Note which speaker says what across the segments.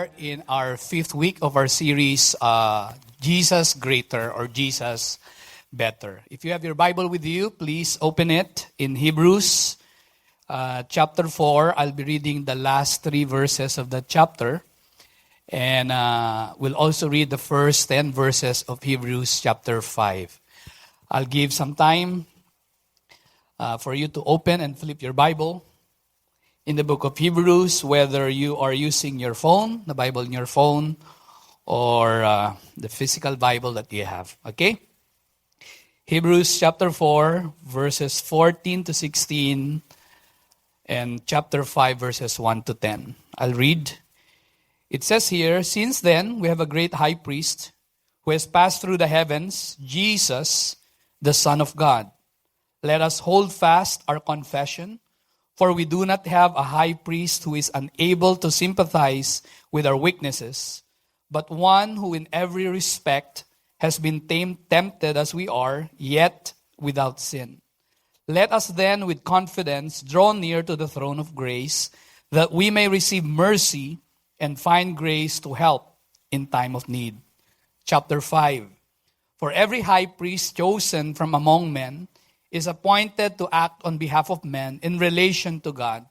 Speaker 1: are in our fifth week of our series, Jesus Greater or Jesus Better. If you have your Bible with you, please open it in Hebrews chapter 4. I'll be reading the last 3 verses of the chapter. And we'll also read the first 10 verses of Hebrews chapter 5. I'll give some time for you to open and flip your Bible in the book of Hebrews, whether you are using your phone, the Bible in your phone, or the physical Bible that you have. Okay? Hebrews chapter 4, verses 14 to 16, and chapter 5, verses 1 to 10. I'll read. It says here, "Since then we have a great high priest who has passed through the heavens, Jesus, the Son of God. Let us hold fast our confession, for we do not have a high priest who is unable to sympathize with our weaknesses, but one who in every respect has been tempted as we are, yet without sin. Let us then with confidence draw near to the throne of grace, that we may receive mercy and find grace to help in time of need." Chapter 5. "For every high priest chosen from among men is appointed to act on behalf of men in relation to God,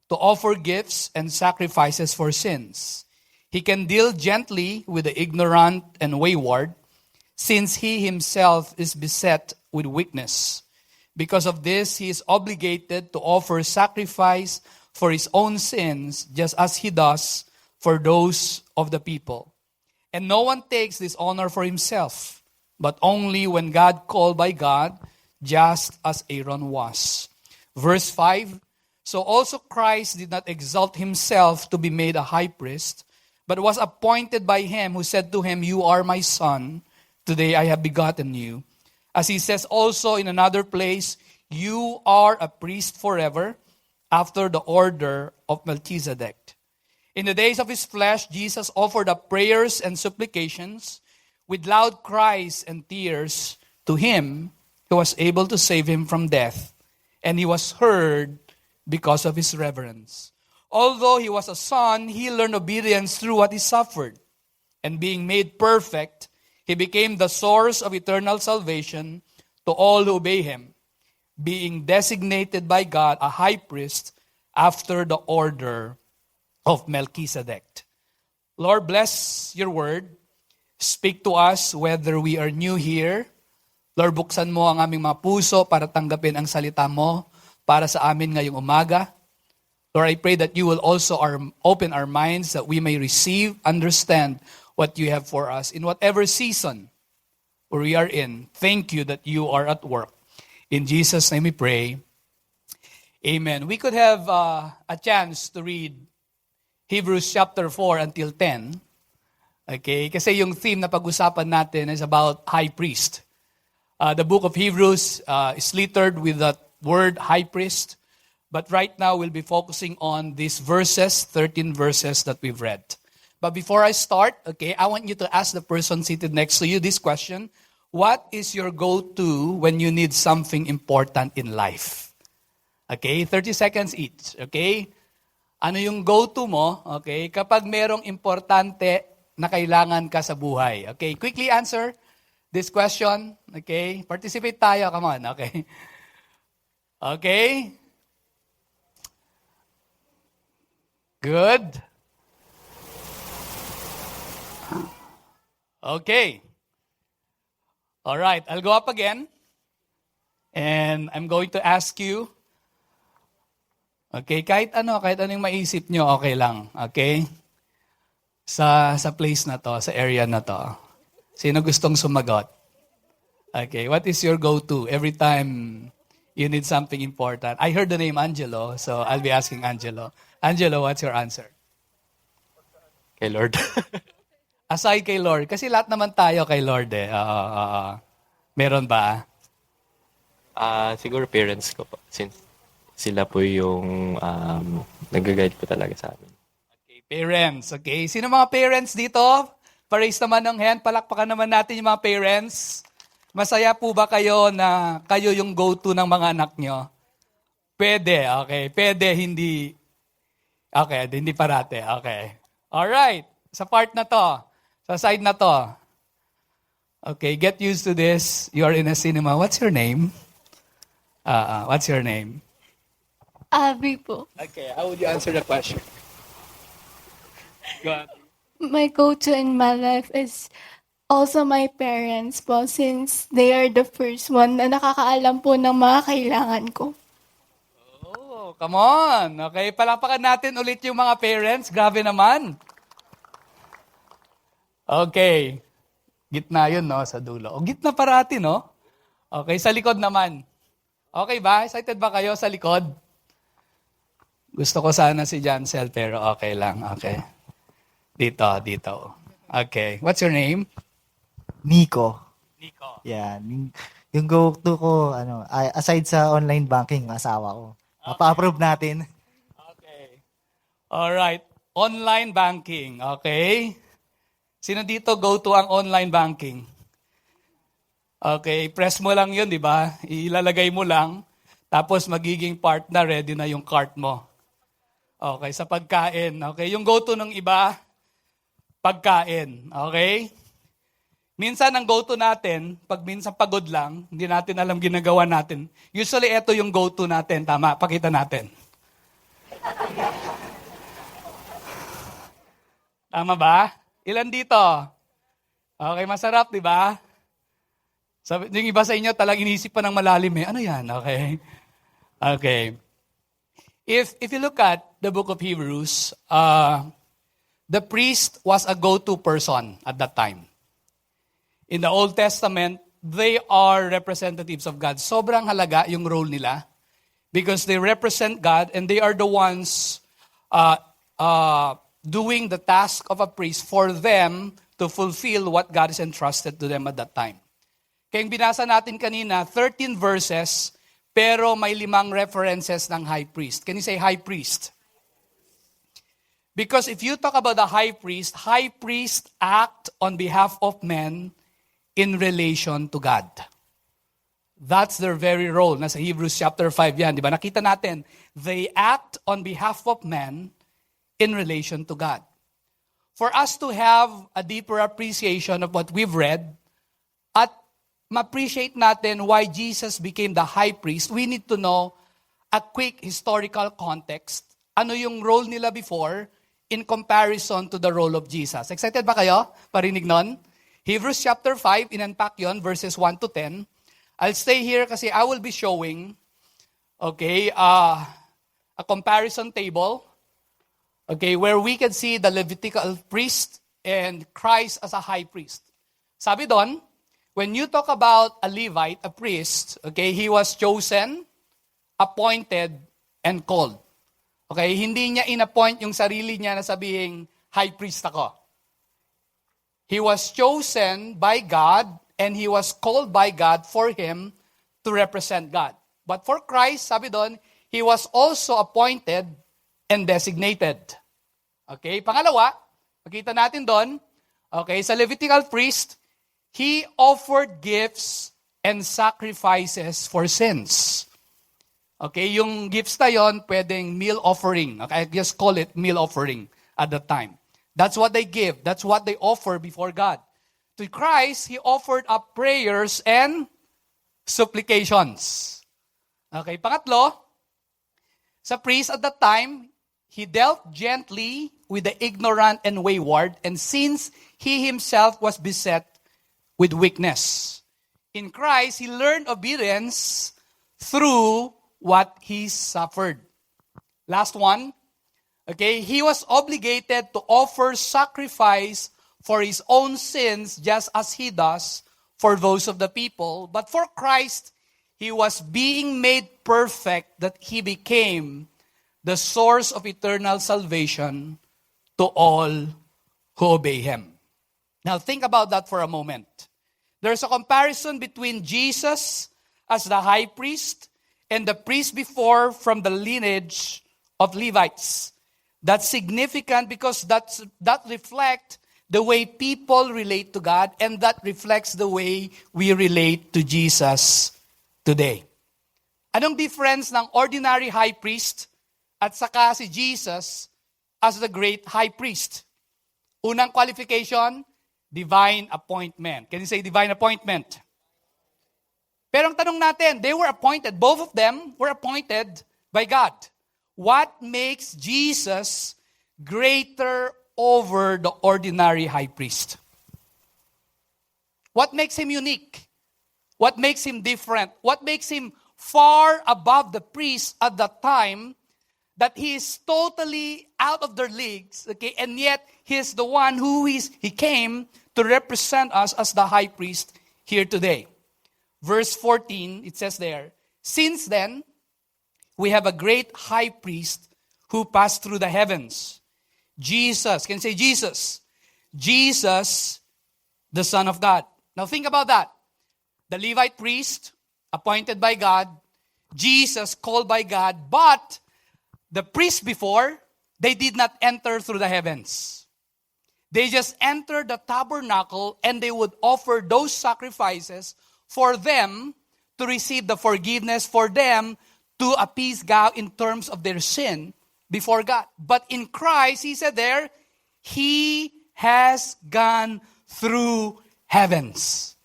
Speaker 1: to offer gifts and sacrifices for sins. He can deal gently with the ignorant and wayward, since he himself is beset with weakness. Because of this, he is obligated to offer sacrifice for his own sins, just as he does for those of the people. And no one takes this honor for himself, but only when God called by God, just as Aaron was." Verse 5, "So also Christ did not exalt himself to be made a high priest, but was appointed by him who said to him, 'You are my son, today I have begotten you.' As he says also in another place, 'You are a priest forever, after the order of Melchizedek.' In the days of his flesh, Jesus offered up prayers and supplications with loud cries and tears to him who was able to save him from death, and he was heard because of his reverence. Although he was a son, he learned obedience through what he suffered. And being made perfect, he became the source of eternal salvation to all who obey him, being designated by God a high priest after the order of Melchizedek." Lord, bless your word. Speak to us whether we are new here. Lord, buksan mo ang aming mga puso para tanggapin ang salita mo para sa amin ngayong umaga. Lord, I pray that you will also open our minds that we may receive, understand what you have for us in whatever season where we are in. Thank you that you are at work. In Jesus' name we pray. Amen. We could have a chance to read Hebrews chapter 4 until 10. Okay? Kasi yung theme na pag-usapan natin is about high priest. The book of Hebrews is littered with that word high priest. But right now we'll be focusing on these verses, 13 verses that we've read. But before I start, okay, I want you to ask the person seated next to you this question. What is your go-to when you need something important in life? Okay, 30 seconds each. Okay? Ano yung go-to mo, okay, kapag merong importante na kailangan ka sa buhay? Okay, quickly answer this question. Okay, participate tayo. Come on, okay. Okay? Good. Okay. All right, I'll go up again. And I'm going to ask you, okay, kahit anong maisip nyo, okay lang. Okay? Sa place na to, sa area na to. Sino gustong sumagot? Okay, what is your go-to every time you need something important? I heard the name Angelo, so I'll be asking Angelo. Angelo, what's your answer?
Speaker 2: Kay Lord.
Speaker 1: Aside kay Lord. Kasi lahat naman tayo kay Lord eh. Meron ba?
Speaker 2: Siguro parents ko po. Since sila po yung nag-guide po talaga sa amin.
Speaker 1: Okay, parents. Okay, sino mga parents dito? Pa-raise naman ng hand. Palakpakan naman natin yung mga parents. Masaya po ba kayo na kayo yung go-to ng mga anak nyo? Pwede, okay. Pwede, hindi. Okay, hindi parate. Okay. Alright, sa part na to, sa side na to. Okay, get used to this. You are in a cinema. What's your name? What's your name?
Speaker 3: Abby po.
Speaker 1: Okay, how would you answer the question? Go ahead.
Speaker 3: My go-to in my life is also my parents po since they are the first one na nakakaalam po ng mga kailangan ko.
Speaker 1: Oh, come on. Okay, palakpakan natin ulit yung mga parents. Grabe naman. Okay. Gitna yun, no? Sa dulo. O, gitna parati, no? Okay, sa likod naman. Okay ba? Excited ba kayo sa likod? Gusto ko sana si Jancel, pero okay lang. Okay. Dito. Okay. What's your name?
Speaker 4: Nico.
Speaker 1: Nico.
Speaker 4: Yan. Yung go-to ko, aside sa online banking, asawa ko. Mapa-approve natin.
Speaker 1: Okay. Alright. Online banking. Okay. Sino dito go-to ang online banking? Okay. Press mo lang yun, di ba? Ilalagay mo lang. Tapos magiging part na, ready na yung cart mo. Okay. Sa pagkain. Okay. Yung go-to ng iba, pagkain. Okay. Minsan ang go-to natin, pag minsan pagod lang, hindi natin alam ginagawa natin. Usually, ito yung go-to natin. Tama, pakita natin. Tama ba? Ilan dito? Okay, masarap, di ba? Yung iba sa inyo, talang inisip pa ng malalim eh. Ano yan? Okay. Okay. If you look at the book of Hebrews, the priest was a go-to person at that time. In the Old Testament, they are representatives of God. Sobrang halaga yung role nila because they represent God and they are the ones doing the task of a priest for them to fulfill what God has entrusted to them at that time. Kaya yung binasa natin kanina, 13 verses, pero may 5 references ng high priest. Can you say high priest? Because if you talk about the high priest act on behalf of men in relation to God. That's their very role. Nasa Hebrews chapter 5 yan, di ba? Nakita natin, they act on behalf of men in relation to God. For us to have a deeper appreciation of what we've read, at ma-appreciate natin why Jesus became the high priest, we need to know a quick historical context. Ano yung role nila before in comparison to the role of Jesus. Excited ba kayo? Parinig nun? Hebrews chapter 5, in-unpack yun, verses 1 to 10. I'll stay here kasi I will be showing, okay, a comparison table, okay, where we can see the Levitical priest and Christ as a high priest. Sabi doon, when you talk about a Levite, a priest, okay, he was chosen, appointed, and called. Okay, hindi niya in-appoint yung sarili niya na sabihing, high priest ako. He was chosen by God and he was called by God for him to represent God. But for Christ, sabi doon, he was also appointed and designated. Okay, pangalawa, makita natin doon, okay, sa Levitical priest, he offered gifts and sacrifices for sins. Okay, yung gifts na yon, pwedeng meal offering. Okay, I just call it meal offering at that time. That's what they give. That's what they offer before God. To Christ, He offered up prayers and supplications. Okay, pangatlo, sa priest at that time, he dealt gently with the ignorant and wayward, and since he himself was beset with weakness. In Christ, he learned obedience through what he suffered. Last one, okay, he was obligated to offer sacrifice for his own sins just as he does for those of the people. But for Christ, he was being made perfect that he became the source of eternal salvation to all who obey him. Now think about that for a moment. There's a comparison between Jesus as the high priest and the priest before from the lineage of Levites. That's significant because that reflects the way people relate to God, and that reflects the way we relate to Jesus today. Anong difference ng ordinary high priest at saka si Jesus as the great high priest? Unang qualification, divine appointment. Can you say divine appointment? Pero ang tanong natin, they were appointed, both of them were appointed by God. What makes Jesus greater over the ordinary high priest? What makes him unique? What makes him different? What makes him far above the priest at that time, that he is totally out of their leagues, okay? And yet, he is the one he came to represent us as the high priest here today. Verse 14, it says there, since then, we have a great high priest who passed through the heavens. Jesus, can you say Jesus? Jesus, the Son of God. Now think about that. The Levite priest, appointed by God, Jesus, called by God, but the priests before, they did not enter through the heavens. They just entered the tabernacle and they would offer those sacrifices for them to receive the forgiveness, for them to appease God in terms of their sin before God. But in Christ, he said there, he has gone through heavens.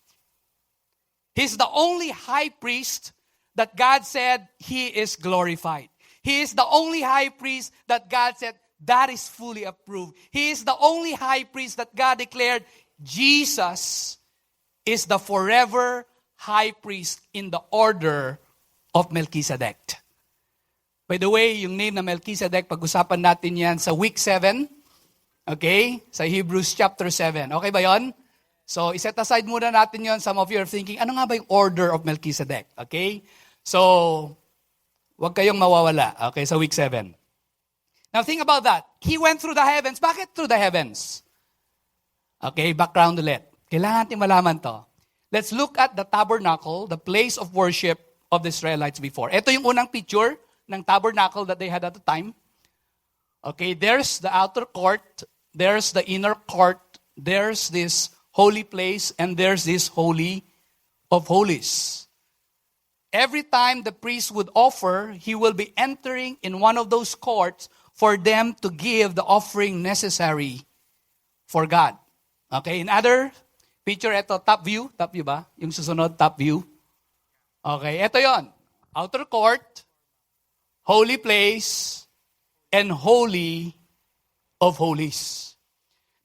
Speaker 1: He's the only high priest that God said he is glorified. He is the only high priest that God said that is fully approved. He is the only high priest that God declared Jesus is the forever high priest in the order of Melchizedek. By the way, yung name na Melchizedek, pag-usapan natin yan sa week 7, okay? Sa Hebrews chapter 7. Okay ba yon? So, iset aside muna natin yon. Some of you are thinking, ano nga ba yung order of Melchizedek? Okay? So, wag kayong mawawala, okay, sa week 7. Now, think about that. He went through the heavens. Bakit through the heavens? Okay, background ulit. Kailangan natin malaman to. Let's look at the tabernacle, the place of worship of the Israelites before. Ito yung unang picture ng tabernacle that they had at the time. Okay, there's the outer court, there's the inner court, there's this holy place, and there's this holy of holies. Every time the priest would offer, he will be entering in one of those courts for them to give the offering necessary for God. Okay, in other picture, ito, top view ba? Yung susunod, top view. Okay, ito yon. Outer court, holy place, and holy of holies.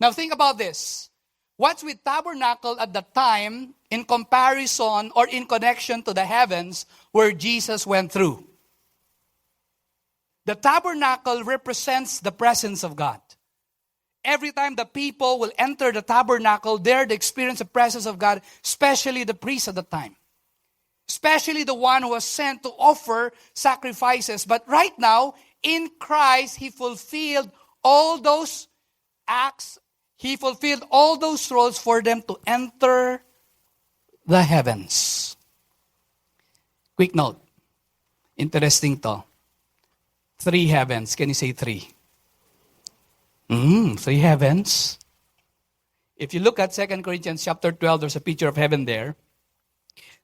Speaker 1: Now think about this. What's with tabernacle at that time in comparison or in connection to the heavens where Jesus went through? The tabernacle represents the presence of God. Every time the people will enter the tabernacle, there they experience the presence of God, especially the priests at the time. Especially the one who was sent to offer sacrifices. But right now, in Christ, he fulfilled all those acts. He fulfilled all those roles for them to enter the heavens. Quick note. Interesting to. 3 heavens. Can you say 3? 3 heavens. If you look at 2 Corinthians chapter 12, there's a picture of heaven there.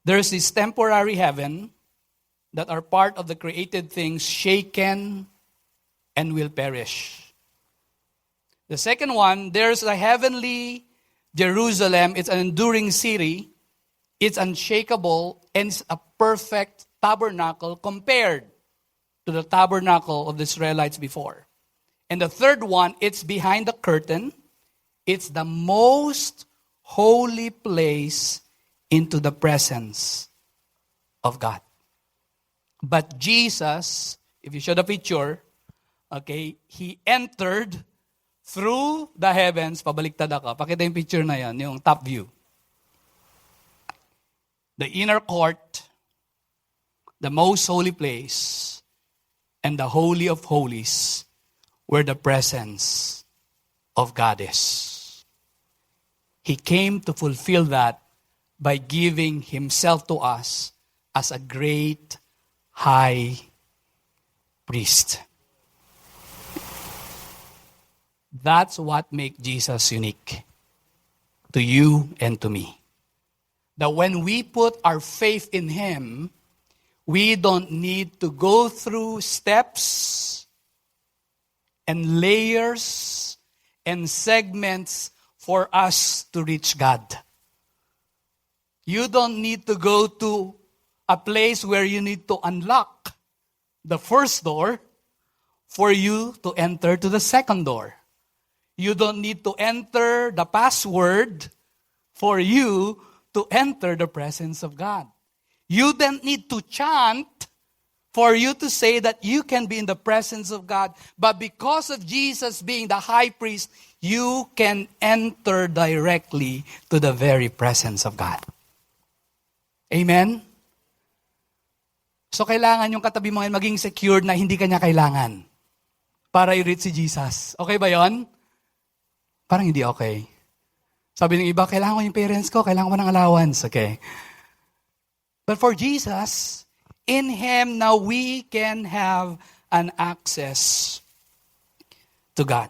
Speaker 1: There's this temporary heaven that are part of the created things shaken and will perish. The second one, there's a heavenly Jerusalem. It's an enduring city. It's unshakable and it's a perfect tabernacle compared to the tabernacle of the Israelites before. And the third one, it's behind the curtain. It's the most holy place into the presence of God. But Jesus, if you show the picture, okay, he entered through the heavens. Pabaliktad ako. Pakita yung picture na yan, yung top view. The inner court, the most holy place, and the holy of holies, where the presence of God is. He came to fulfill that by giving himself to us as a great high priest. That's what makes Jesus unique to you and to me. That when we put our faith in him, we don't need to go through steps and layers and segments for us to reach God. You don't need to go to a place where you need to unlock the first door for you to enter to the second door. You don't need to enter the password for you to enter the presence of God. You don't need to chant for you to say that you can be in the presence of God. But because of Jesus being the high priest, you can enter directly to the very presence of God. Amen? So kailangan yung katabi mo ngayon maging secured na hindi kanya kailangan para i-reach si Jesus. Okay ba yon? Parang hindi okay. Sabi ng iba, kailangan ko yung parents ko, kailangan ko ng allowance. Okay. But for Jesus, in Him now we can have an access to God.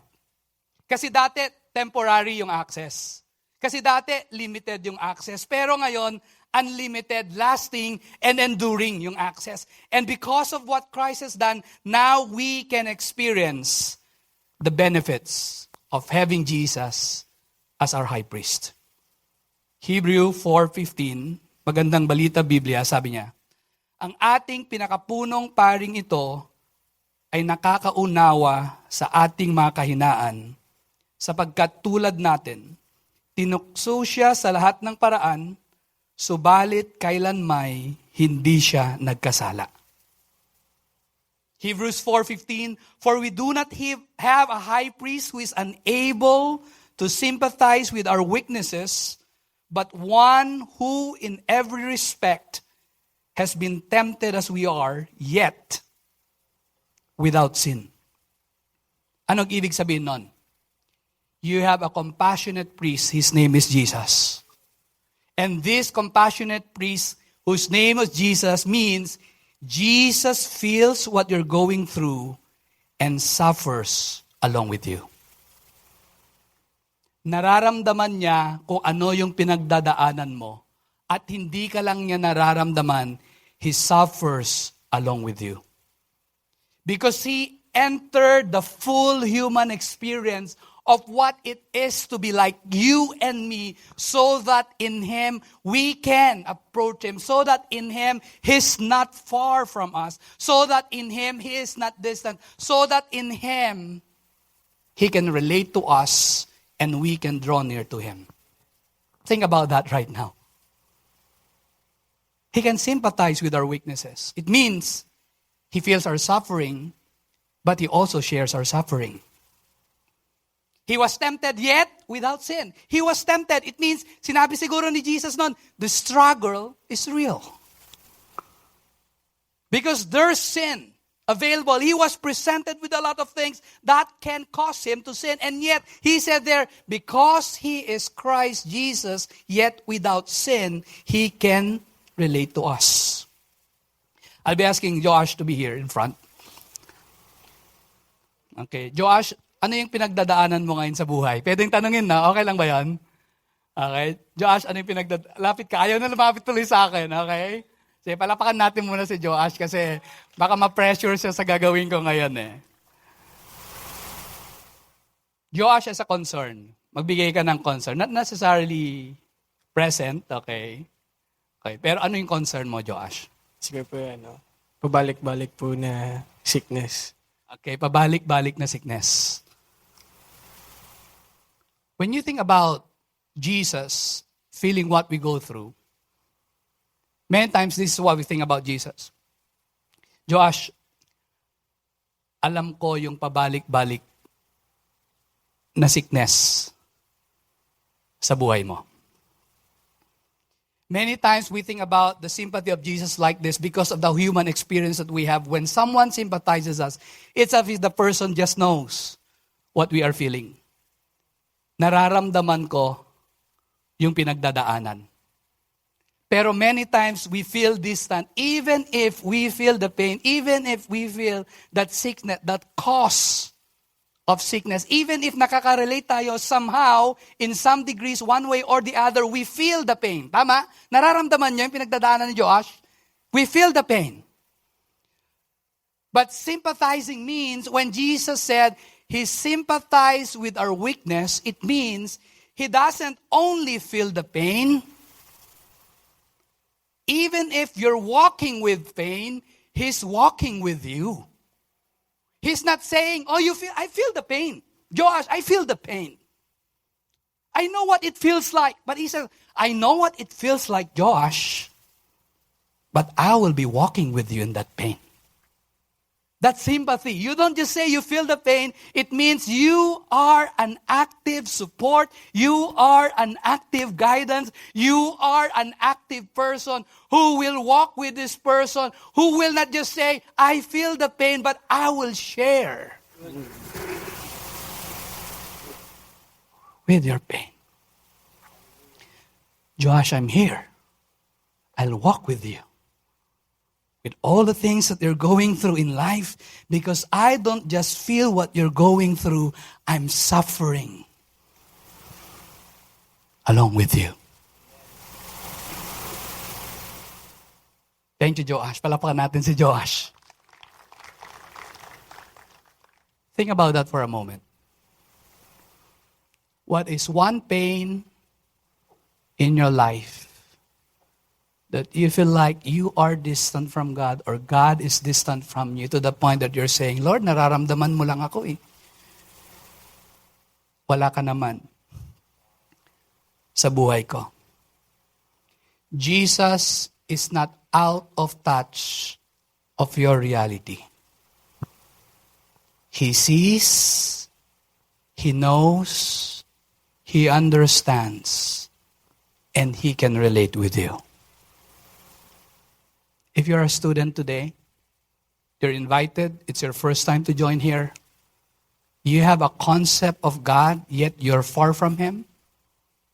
Speaker 1: Kasi dati, temporary yung access. Kasi dati, limited yung access. Pero ngayon, unlimited, lasting, and enduring yung access. And because of what Christ has done, now we can experience the benefits of having Jesus as our high priest. Hebrew 4:15, magandang balita Biblia, sabi niya, ang ating pinakapunong paring ito ay nakakaunawa sa ating mga kahinaan, sapagkat tulad natin, tinukso siya sa lahat ng paraan, subalit kailanmay hindi siya nagkasala. Hebrews 4:15, for we do not have a high priest who is unable to sympathize with our weaknesses, but one who in every respect has been tempted as we are, yet without sin. Anong ibig sabihin nun? You have a compassionate priest, his name is Jesus. And this compassionate priest, whose name is Jesus, means Jesus feels what you're going through and suffers along with you. Nararamdaman niya kung ano yung pinagdadaanan mo at hindi ka lang niya nararamdaman, He suffers along with you. Because He entered the full human experience of what it is to be like you and me, so that in Him we can approach Him, so that in Him He's not far from us, so that in Him He is not distant, so that in Him He can relate to us and we can draw near to Him. Think about that right now. He can sympathize with our weaknesses. It means He feels our suffering, but He also shares our suffering. He was tempted yet without sin. He was tempted. It means, sinabi siguro ni Jesus noon, the struggle is real. Because there's sin available. He was presented with a lot of things that can cause him to sin. And yet, he said there, because he is Christ Jesus, yet without sin, he can relate to us. I'll be asking Josh to be here in front. Okay, Josh, ano yung pinagdadaanan mo ngayon sa buhay? Pwedeng tanungin na, okay lang ba yan? Okay. Josh, ano yung lapit ka? Ayaw na lumapit tuloy sa akin, okay? Sige, palapakan natin muna si Josh kasi baka ma-pressure siya sa gagawin ko ngayon eh. Josh as a concern. Magbigay ka ng concern. Not necessarily present, okay? Okay. Pero ano yung concern mo, Josh?
Speaker 5: Siguro po pabalik-balik po na sickness.
Speaker 1: Okay, pabalik-balik na sickness. When you think about Jesus feeling what we go through, many times this is what we think about Jesus. Josh, alam ko yung pabalik-balik na sickness sa buhay mo. Many times we think about the sympathy of Jesus like this because of the human experience that we have. When someone sympathizes us, it's as if the person just knows what we are feeling. Nararamdaman ko yung pinagdadaanan. Pero many times we feel distant, even if we feel the pain, even if we feel that sickness, that cause of sickness, even if nakaka-relate tayo somehow, in some degrees, one way or the other, we feel the pain. Tama? Nararamdaman niyo yung pinagdadaanan ni Josh? We feel the pain. But sympathizing means when Jesus said, He sympathized with our weakness, it means He doesn't only feel the pain. Even if you're walking with pain, He's walking with you. He's not saying, oh, I feel the pain. Josh, I feel the pain. I know what it feels like. But He says, I know what it feels like, Josh, but I will be walking with you in that pain. That's sympathy. You don't just say you feel the pain. It means you are an active support. You are an active guidance. You are an active person who will walk with this person, who will not just say, I feel the pain, but I will share with your pain. Josh, I'm here. I'll walk with you. With all the things that you're going through in life, because I don't just feel what you're going through, I'm suffering along with you. Thank you, Joash. Palapakan natin si Joash. Think about that for a moment. What is one pain in your life that you feel like you are distant from God or God is distant from you to the point that you're saying, Lord, nararamdaman mo lang ako eh. Wala ka naman sa buhay ko. Jesus is not out of touch of your reality. He sees, He knows, He understands, and He can relate with you. If you're a student today, you're invited, it's your first time to join here, you have a concept of God, yet you're far from Him.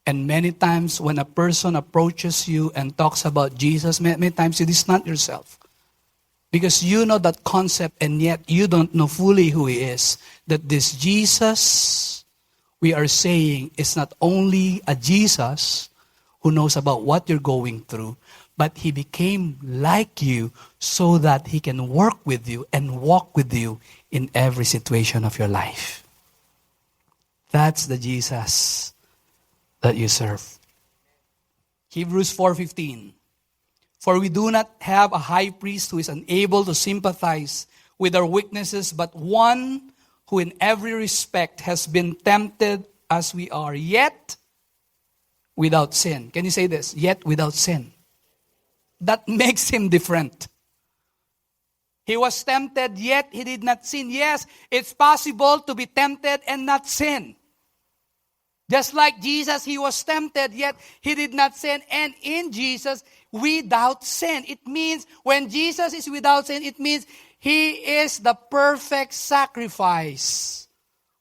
Speaker 1: And many times when a person approaches you and talks about Jesus, many times you distance yourself. Because you know that concept and yet you don't know fully who He is. That this Jesus we are saying is not only a Jesus who knows about what you're going through, but He became like you so that He can work with you and walk with you in every situation of your life. That's the Jesus that you serve. Hebrews 4:15. For we do not have a high priest who is unable to sympathize with our weaknesses, but one who in every respect has been tempted as we are, yet without sin. Can you say this? Yet without sin. That makes Him different. He was tempted, yet He did not sin. Yes, it's possible to be tempted and not sin. Just like Jesus, He was tempted, yet He did not sin. And in Jesus, without sin. It means when Jesus is without sin, it means He is the perfect sacrifice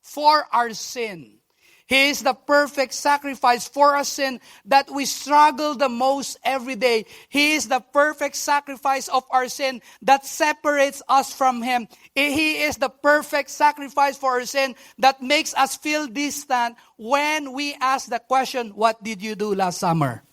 Speaker 1: for our sin. He is the perfect sacrifice for our sin that we struggle the most every day. He is the perfect sacrifice of our sin that separates us from Him. He is the perfect sacrifice for our sin that makes us feel distant when we ask the question, what did you do last summer?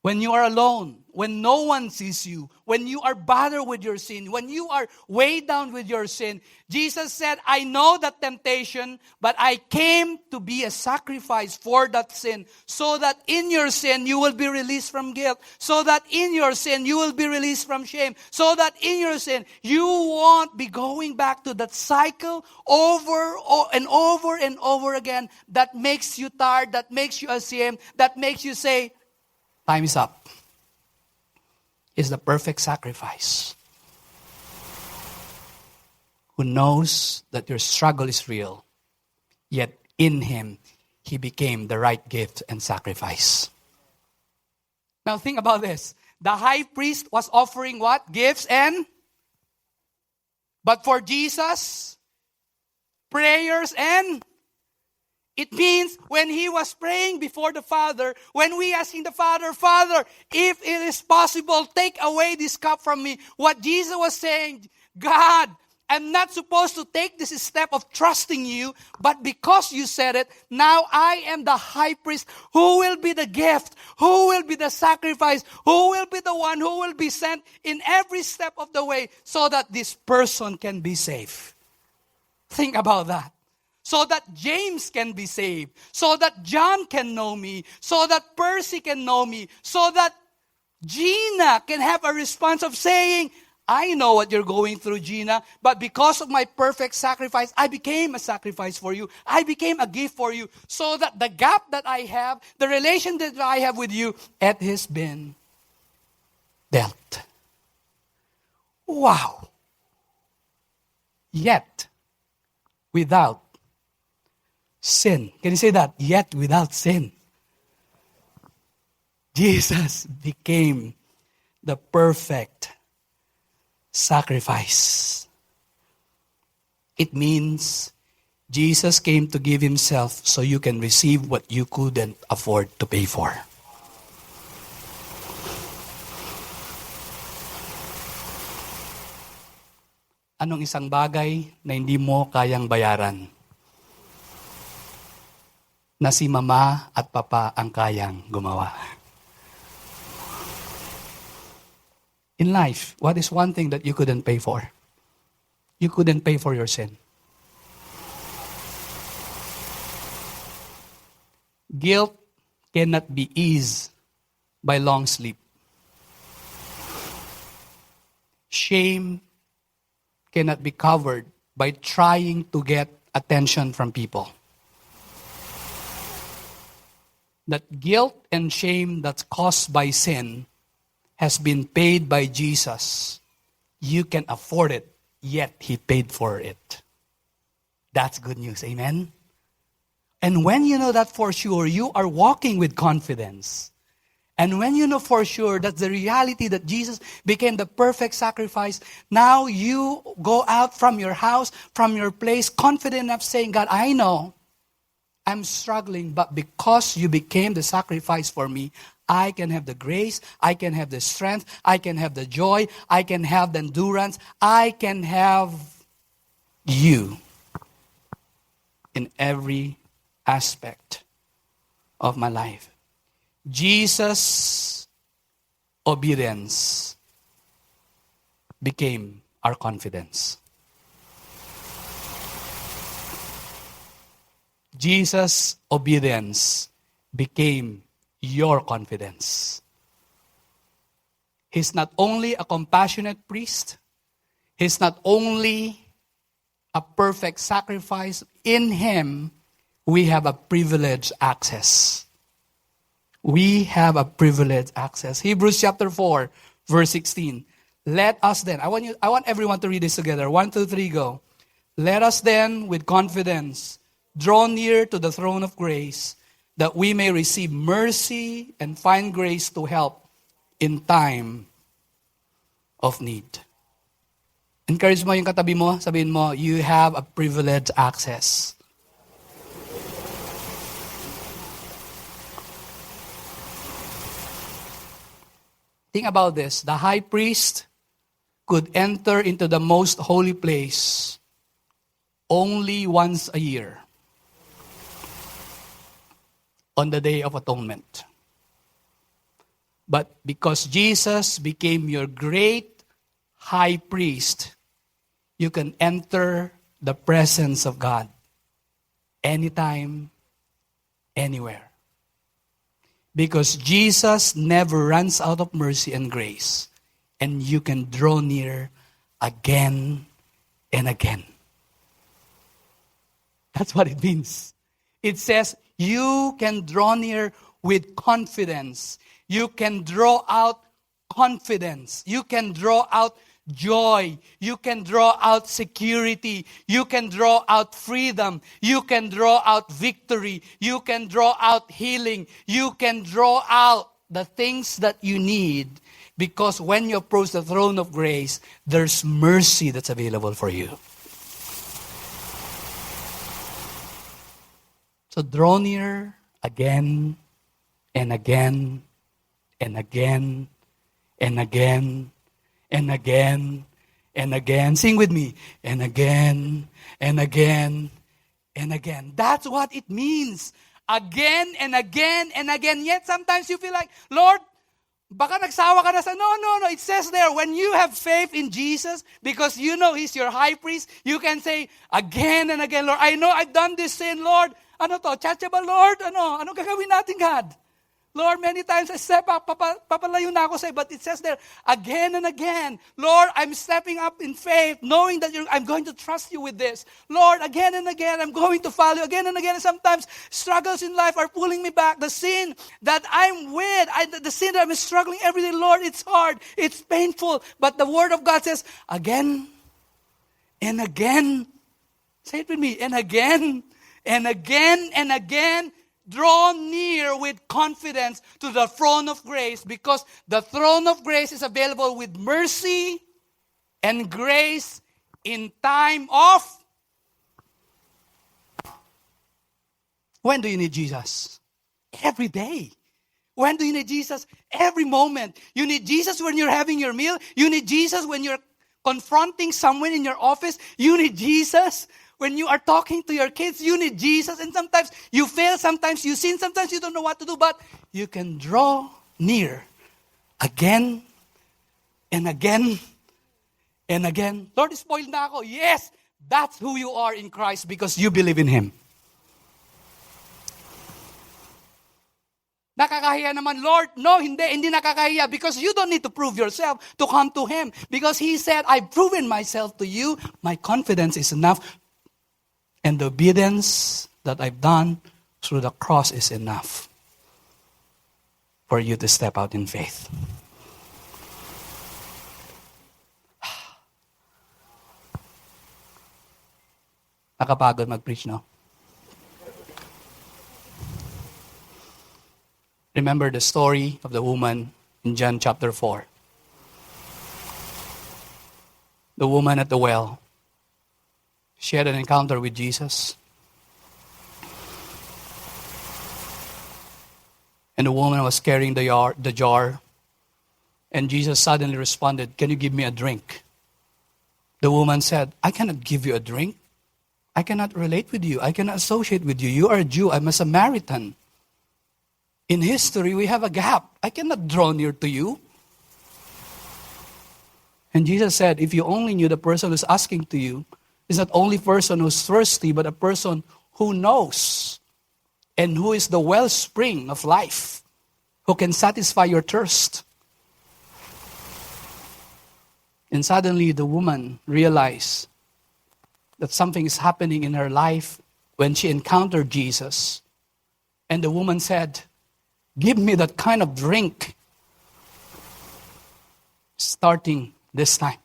Speaker 1: When you are alone, when no one sees you, when you are bothered with your sin, when you are weighed down with your sin, Jesus said, I know that temptation, but I came to be a sacrifice for that sin, so that in your sin you will be released from guilt, so that in your sin you will be released from shame, so that in your sin you won't be going back to that cycle over and over and over again that makes you tired, that makes you ashamed, that makes you say, time is up. Is the perfect sacrifice. Who knows that your struggle is real, yet in Him, He became the right gift and sacrifice. Now think about this. The high priest was offering what? Gifts and? But for Jesus, prayers and? It means when He was praying before the Father, when we asking the Father, Father, if it is possible, take away this cup from me. What Jesus was saying, God, I'm not supposed to take this step of trusting you, but because you said it, now I am the high priest. Who will be the gift? Who will be the sacrifice? Who will be the one who will be sent in every step of the way so that this person can be saved? Think about that. So that James can be saved. So that John can know me. So that Percy can know me. So that Gina can have a response of saying, I know what you're going through, Gina, but because of my perfect sacrifice, I became a sacrifice for you. I became a gift for you, so that the gap that I have, the relation that I have with you, it has been dealt. Wow. Yet, without sin. Can you say that? Yet, without sin. Jesus became the perfect sacrifice. It means Jesus came to give himself so you can receive what you couldn't afford to pay for. Anong isang bagay na hindi mo kayang bayaran? Na si mama at papa ang kayang gumawa. In life, what is one thing that you couldn't pay for? You couldn't pay for your sin. Guilt cannot be eased by long sleep. Shame cannot be covered by trying to get attention from people. That guilt and shame that's caused by sin has been paid by Jesus. You can afford it, yet He paid for it. That's good news, amen? And when you know that for sure, you are walking with confidence. And when you know for sure that the reality that Jesus became the perfect sacrifice, now you go out from your house, from your place, confident enough saying, God, I know I'm struggling, but because you became the sacrifice for me, I can have the grace, I can have the strength, I can have the joy, I can have the endurance, I can have you in every aspect of my life. Jesus' obedience became our confidence. Jesus' obedience became your confidence. He's not only a compassionate priest, he's not only a perfect sacrifice. In him, we have a privileged access. We have a privileged access. Hebrews chapter 4, verse 16. Let us then, I want everyone to read this together. 1, 2, 3, go. Let us then, with confidence, draw near to the throne of grace, that we may receive mercy and find grace to help in time of need. Encourage mo yung katabi mo, sabihin mo, you have a privileged access. Think about this. The high priest could enter into the most holy place only once a year, on the Day of Atonement. But because Jesus became your great high priest, you can enter the presence of God anytime, anywhere. Because Jesus never runs out of mercy and grace, and you can draw near again and again. That's what it means. It says, you can draw near with confidence. You can draw out confidence. You can draw out joy. You can draw out security. You can draw out freedom. You can draw out victory. You can draw out healing. You can draw out the things that you need, because when you approach the throne of grace, there's mercy that's available for you. So draw near again and again and again and again and again and again. Sing with me. And again, and again, and again. That's what it means. Again and again and again. Yet sometimes you feel like, Lord, baka nagsawa ka na sa, no. It says there, when you have faith in Jesus, because you know He's your high priest, you can say again and again, Lord, I know I've done this sin, Lord. Ano to? Chacha ba, Lord? Ano gagawin natin, God? Lord, many times I step up, papalayo na ako sa'yo, but it says there, again and again, Lord, I'm stepping up in faith, knowing that I'm going to trust you with this. Lord, again and again, I'm going to follow you again and again. And sometimes struggles in life are pulling me back. The sin that I'm with, the sin that I'm struggling every day, Lord, it's hard, it's painful. But the Word of God says, again and again, say it with me, and again and again and again, draw near with confidence to the throne of grace, because the throne of grace is available with mercy and grace in time of... When do you need Jesus? Every day. When do you need Jesus? Every moment. You need Jesus when you're having your meal. You need Jesus when you're confronting someone in your office. You need Jesus when you are talking to your kids. You need Jesus. And sometimes you fail, sometimes you sin, sometimes you don't know what to do. But you can draw near again and again and again. Lord, spoiled na ako. Yes, that's who you are in Christ, because you believe in Him. Nakakahiya naman, Lord. No, hindi nakakahiya, because you don't need to prove yourself to come to Him. Because He said, I've proven myself to you. My confidence is enough. And the obedience that I've done through the cross is enough for you to step out in faith. Nakapagod mag-preach, no? Remember the story of the woman in John chapter 4. The woman at the well. She had an encounter with Jesus. And the woman was carrying the jar. And Jesus suddenly responded, can you give me a drink? The woman said, I cannot give you a drink. I cannot relate with you. I cannot associate with you. You are a Jew. I'm a Samaritan. In history, we have a gap. I cannot draw near to you. And Jesus said, if you only knew the person who's asking to you is not only a person who's thirsty, but a person who knows and who is the wellspring of life, who can satisfy your thirst. And suddenly the woman realized that something is happening in her life when she encountered Jesus. And the woman said, give me that kind of drink starting this time.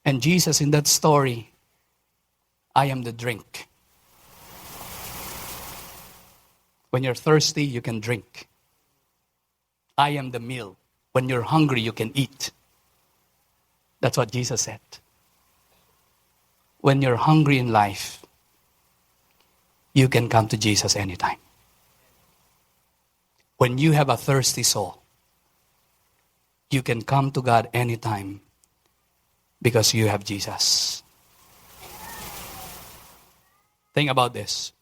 Speaker 1: And Jesus in that story, I am the drink. When you're thirsty, you can drink. I am the meal. When you're hungry, you can eat. That's what Jesus said. When you're hungry in life, you can come to Jesus anytime. When you have a thirsty soul, you can come to God anytime because you have Jesus. Think about this.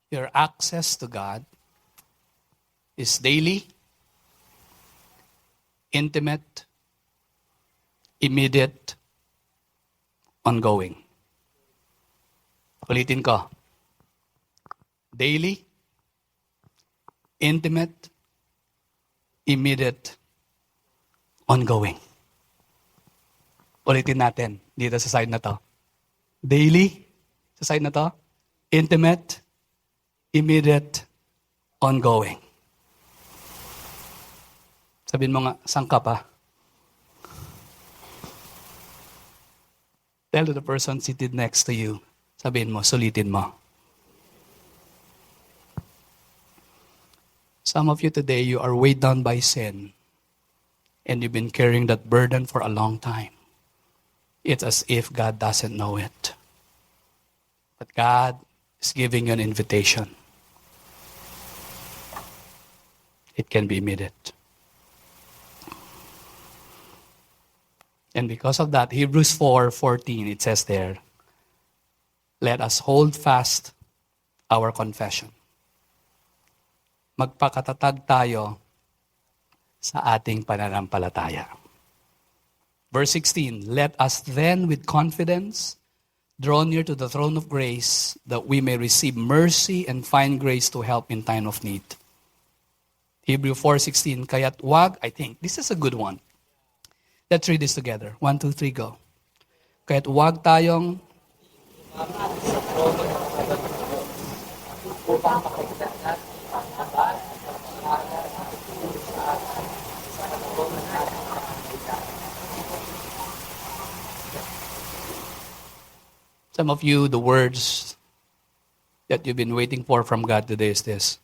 Speaker 1: Your access to God is daily, intimate, immediate, ongoing. Ulitin ko. Daily, intimate, immediate, ongoing. Ulitin natin dito sa side na to. Daily, sa side na to, intimate, immediate, ongoing. Sabihin mo nga, saan ka pa? Tell to the person seated next to you. Sabihin mo, sulitin mo. Some of you today, you are weighed down by sin. And you've been carrying that burden for a long time. It's as if God doesn't know it. But God is giving you an invitation. It can be immediate. And because of that, Hebrews 4:14, it says there, let us hold fast our confession. Magpakatatag tayo sa ating pananampalataya. Verse 16, let us then with confidence draw near to the throne of grace that we may receive mercy and find grace to help in time of need. Hebrews 4:16, kaya't wag, I think, this is a good one. Let's read this together. 1, 2, 3, go. Kaya't wag tayong some of you, the words that you've been waiting for from God today is this.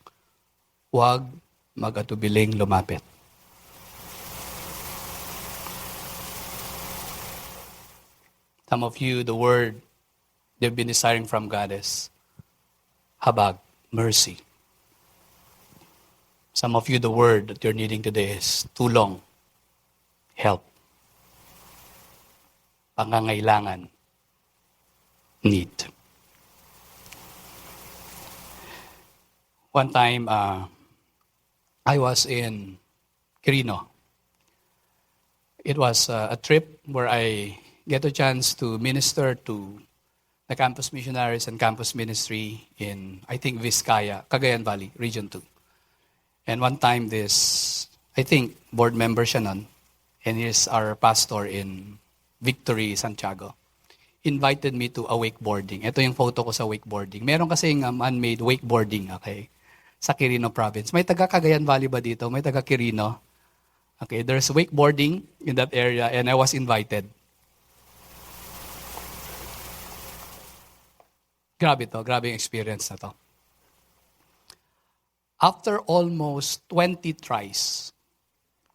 Speaker 1: Huwag mag-atubiling lumapit. Some of you, the word they've been desiring from God is habag, mercy. Some of you, the word that you're needing today is tulong, help, pangangailangan, need. One time, I was in Quirino. It was a trip where I get a chance to minister to the campus missionaries and campus ministry in, I think, Vizcaya, Cagayan Valley, Region 2. And one time this, I think, board member siya nun, and he's our pastor in Victory, Santiago, invited me to a wakeboarding. Ito yung photo ko sa wakeboarding. Meron kasing unmade wakeboarding, okay, sa Quirino province. May taga Cagayan Valley ba dito? May taga Quirino? Okay, there's wakeboarding in that area and I was invited. Grabe yung experience na to. After almost 20 tries,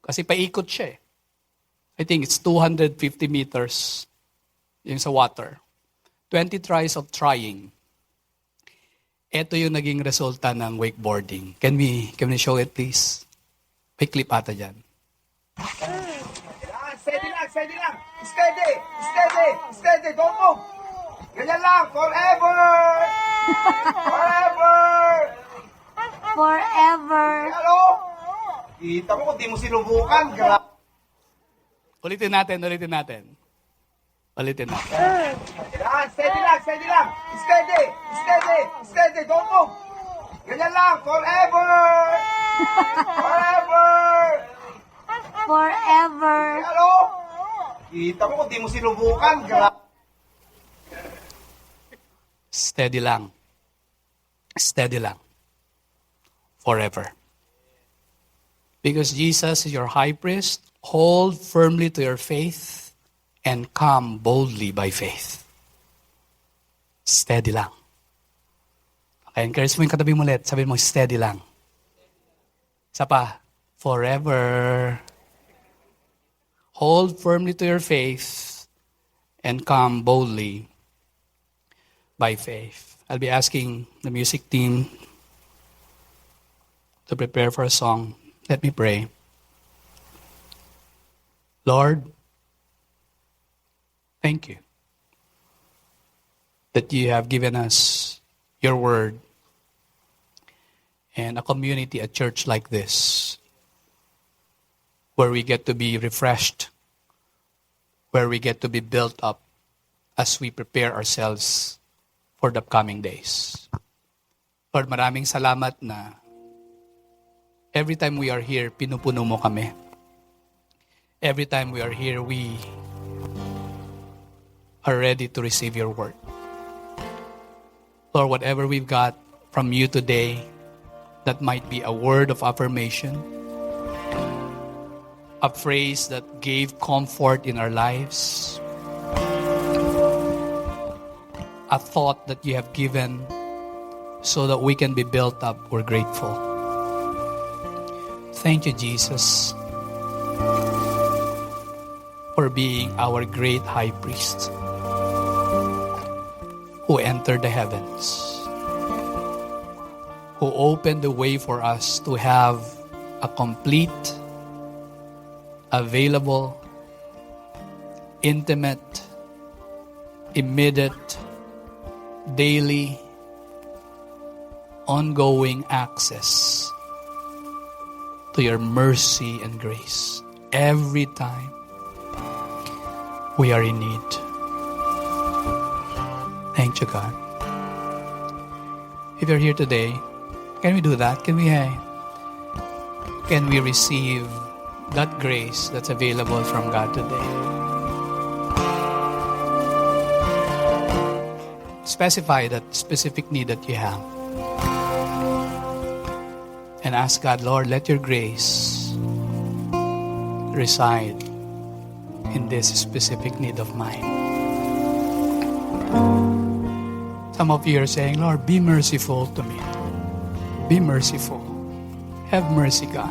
Speaker 1: kasi paikot siya eh. I think it's 250 meters yung sa water. 20 tries of trying. Ito yung naging resulta ng wakeboarding. Can we show it please? May clip ata dyan.
Speaker 6: Steady lang. Steady. Don't move. Ganyan lang. Forever. Hello? Kita mo kung di mo sinubukan.
Speaker 1: Ulitin natin.
Speaker 6: Steady lang. Steady. Don't move. Ganyan lang. Forever. Hello? Kita mo kung di mo sinubukan.
Speaker 1: Steady lang. Forever. Because Jesus is your high priest, hold firmly to your faith and come boldly by faith. Steady lang. Okay, encourage mo yung katabi mo ulit. Sabihin mo, steady lang. Isa pa, forever. Hold firmly to your faith and come boldly by faith. I'll be asking the music team to prepare for a song. Let me pray. Lord, thank you that you have given us your word and a community, a church like this, where we get to be refreshed, where we get to be built up as we prepare ourselves for the upcoming days. Lord, maraming salamat na every time we are here, pinupuno mo kami. Every time we are here, we are ready to receive your word. Lord, whatever we've got from you today, that might be a word of affirmation, a phrase that gave comfort in our lives, a thought that you have given so that we can be built up, we're grateful. Thank you, Jesus, for being our great high priest who entered the heavens, who opened the way for us to have a complete, available, intimate, immediate, daily, ongoing access to your mercy and grace every time we are in need. Thank you, God. If you're here today, can we do that? Can we receive that grace that's available from God today? Specify that specific need that you have. And ask God, Lord, let your grace reside in this specific need of mine. Some of you are saying, Lord, be merciful to me. Be merciful. Have mercy, God.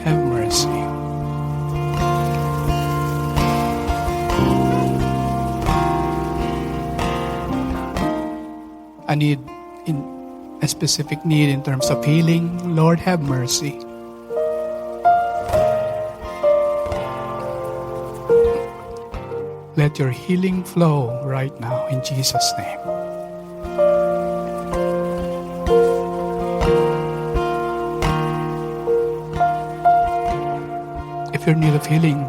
Speaker 1: Have mercy. I need a specific need in terms of healing. Lord, have mercy. Let your healing flow right now in Jesus' name. If you're in need of healing,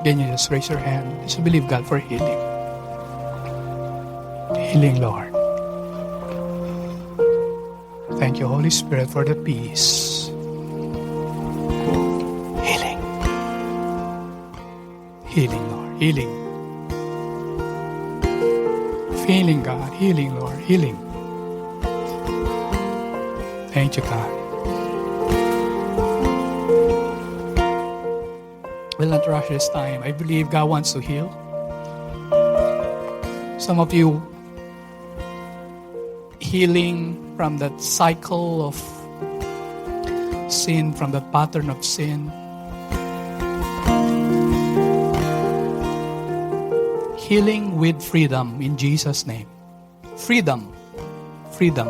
Speaker 1: then you just raise your hand. Just believe God for healing. Healing, Lord. Thank you, Holy Spirit, for the peace. Healing. Healing, Lord. Healing. Healing, God. Healing, Lord. Healing. Thank you, God. We'll not rush this time. I believe God wants to heal. Some of you, healing from that cycle of sin, from that pattern of sin. Healing with freedom in Jesus' name. Freedom. Freedom.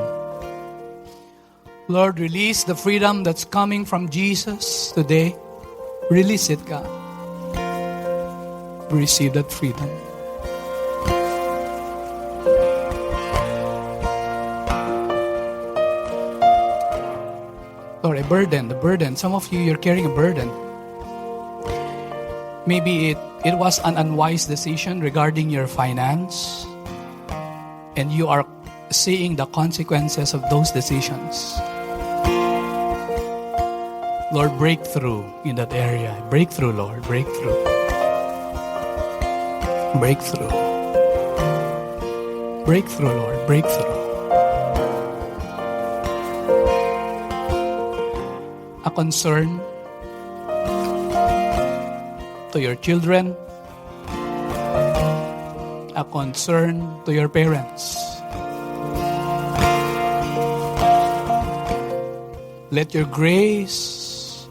Speaker 1: Lord, release the freedom that's coming from Jesus today. Release it, God. We receive that freedom. Lord, the burden. Some of you, you're carrying a burden. Maybe it was an unwise decision regarding your finance, and you are seeing the consequences of those decisions. Lord, breakthrough in that area. Breakthrough, Lord. Breakthrough. Breakthrough. Breakthrough, Lord. Breakthrough. A concern to your children. A concern to your parents. Let your grace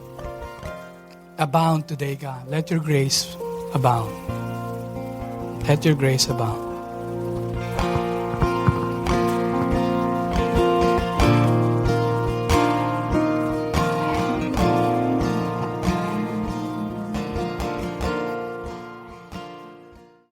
Speaker 1: abound today, God. Let your grace abound. Let your grace abound.